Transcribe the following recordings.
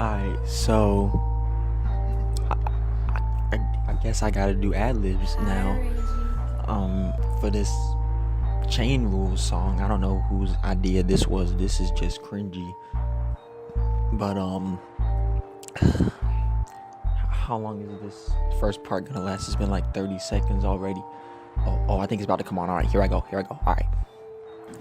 Alright, so I guess I gotta do ad-libs now for this chain rules song. I don't know whose idea this was. This is just cringy. But how long is this first part gonna last? It's been like 30 seconds already. Oh, I think it's about to come on. Alright, here I go. Alright.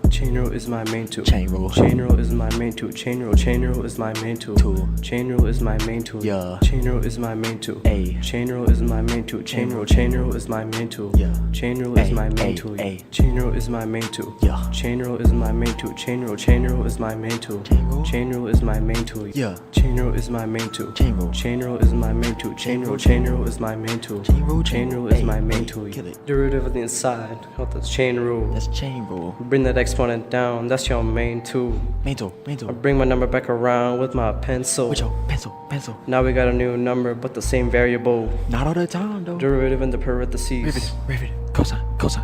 Chain rule is my main tool. Chain rule. Chain rule is my main tool. Chain rule is my main tool. Chain rule is my main tool. Yeah. Chain rule is my main tool. Ay. Chain rule is my main tool. Chain rule is my main tool. Yeah. Chain rule is my main tool. Chain rule is my main tool. Yeah. Chain rule is my main tool. Chain rule is my main tool. Chain rule is my main tool. Yeah. Chain rule is my main tool. Chain rule. Chain rule is my main tool. Chain rule is my main tool. Chain rule is my main tool. Kill it. Derivative of the inside. What that's chain rule. That's chain rule. Bring that exponent down. That's your main tool. Main tool. I bring my number back around with my pencil. With your pencil. Now we got a new number, but the same variable. Not all the time though. Derivative in the parentheses. Rivet. Cosine.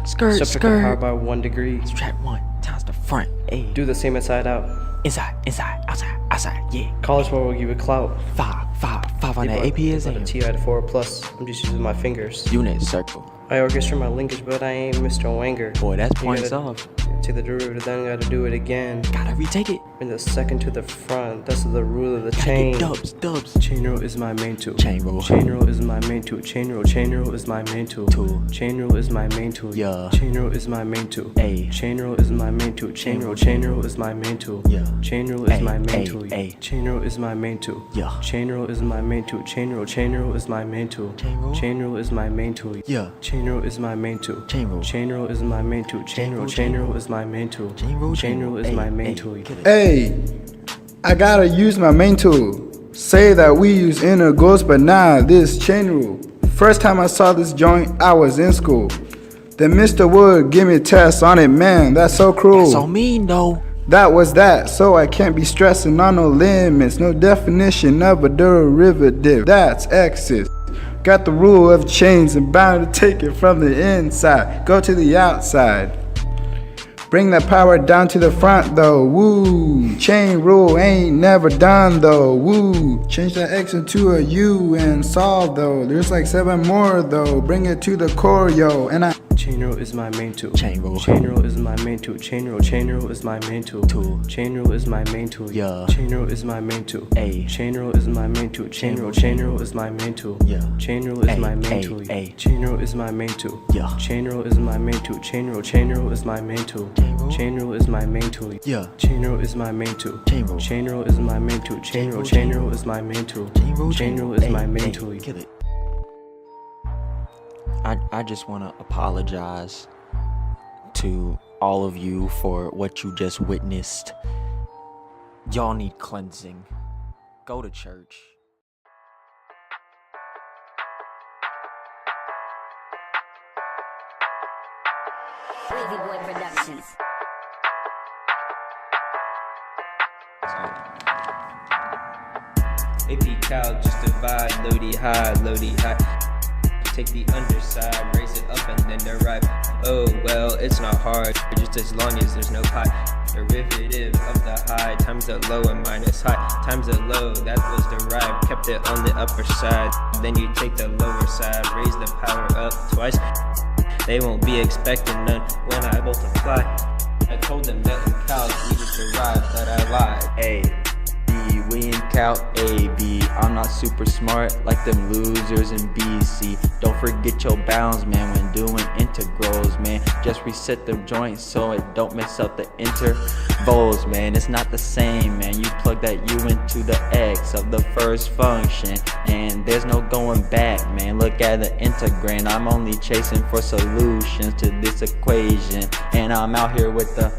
Skirt. Subtract the power by 1 degree. Subtract 1 times the front. Ay. Do the same inside out. Inside, outside. Yeah. College board will give you clout. Five on that AP exam. T out of 4 plus. I'm just using my fingers. Unit circle. I orchestra my linkage, but I ain't Mr. Wanger. Boy, that's points off. Take the derivative, then gotta do it again. Gotta retake it. Bring the second to the front. That's the rule of the Gotta chain. get dubs. Chain rule is my main tool. Chain rule. Chain rule is my main tool. Chain rule is my main tool. Chain rule is my main tool. Yeah. Chain rule is my main tool. Ay. Chain rule is my main tool. Chain rule is my main tool. Yeah. Chain rule is my main tool. Ay. Chain rule is my main tool. Yeah. Chain rule is my main tool. Chain rule is my main tool. Chain rule is my main tool. Yeah. Chain rule is my main tool. Chain rule. Chain rule is my main tool. Chain rule is my main tool. Chain rule is my main tool. Hey, I gotta use my main tool. Say that we use inner ghost, but nah, this chain rule. First time I saw this joint, I was in school. Then Mr. Wood give me tests on it, man, that's so cruel. That's so mean though. That was that, so I can't be stressing on no limits, no definition of a derivative. That's X's. Got the rule of chains and bound to take it from the inside, go to the outside. Bring that power down to the front though, woo. Chain rule ain't never done though, woo. Change that X into a U and solve though. There's like 7 more though, bring it to the core yo. And Chain rule is my main tool. Chain rule is my main tool. Chain rule is my main tool. Chain rule is my main tool. Yeah. Chain rule is my main tool. Ay. Chain rule is my main tool. Chain rule is my main tool. Yeah. Chain rule is my main tool. Chain rule is my main tool. Yeah. Chain rule is my main tool. Chain rule is my main tool. Chain rule is my main tool. Yeah. Chain rule is my main tool. Chain rule. Chain rule is my main tool. Chain rule is my main tool. Chain rule is my main tool. Kill it. I just want to apologize to all of you for what you just witnessed. Y'all need cleansing. Go to church. Wavy Boy Productions. AP Calc, just divide, loady high. Take the underside, raise it up and then derive. Oh well, it's not hard, just as long as there's no pi. Derivative of the high times the low and minus high times the low that was derived. Kept it on the upper side. Then you take the lower side, raise the power up twice. They won't be expecting none when I multiply. I told them that in Calc we just derived, but I lied. A, B, we in Calc A, B. I'm not super smart like them losers in BC. Don't forget your bounds, man, when doing integrals, man. Just reset the joint so it don't mess up the intervals, man. It's not the same, man. You plug that U into the X of the first function, and there's no going back, man. Look at the integrand. I'm only chasing for solutions to this equation, and I'm out here with the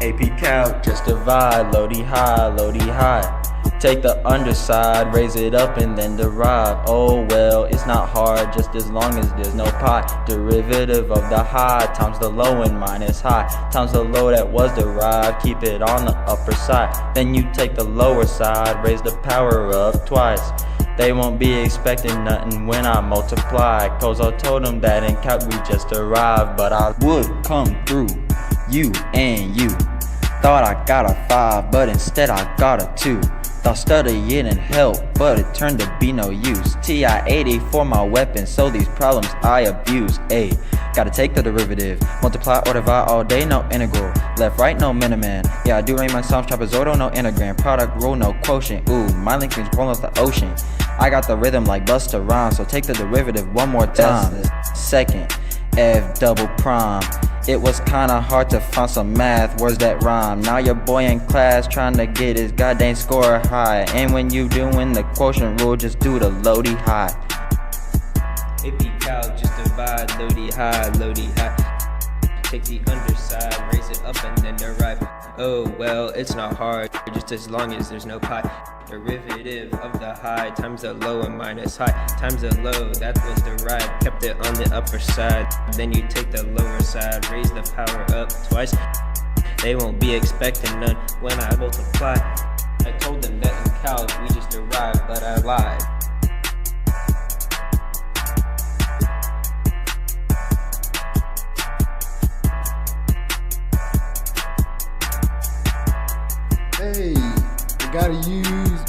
AP Calc. Just divide, loady high. Take the underside, raise it up and then derive. Oh well, it's not hard, just as long as there's no pi. Derivative of the high times the low and minus high times the low that was derived. Keep it on the upper side. Then you take the lower side, raise the power up twice. They won't be expecting nothing when I multiply, cause I told them that in Calc we just arrived. But I would come through you and you. Thought I got a 5, but instead I got a 2. Thought studying and help, but it turned to be no use. TI-80 for my weapon, so these problems I abuse. Ayy, gotta take the derivative, multiply or divide all day, no integral. Left, right, no miniman. Yeah, I do rain my psalms, trapezoidal, no anagram. Product rule, no quotient. Ooh, my Lincoln's rolling off the ocean. I got the rhythm like Busta Rhymes, so take the derivative one more time. Second, F double prime. It was kinda hard to find some math words that rhyme. Now your boy in class trying to get his goddamn score high. And when you doing the quotient rule, just do the loady high. It be calc, just divide, loady high, loady high. Take the underside, raise it up and then derive. Oh well, it's not hard, just as long as there's no pi. Derivative of the high times the low and minus high times the low, that was derived. Kept it on the upper side, then you take the lower side, raise the power up twice. They won't be expecting none when I multiply. I told them that in calc we just derived, but I lied. Hey, you gotta use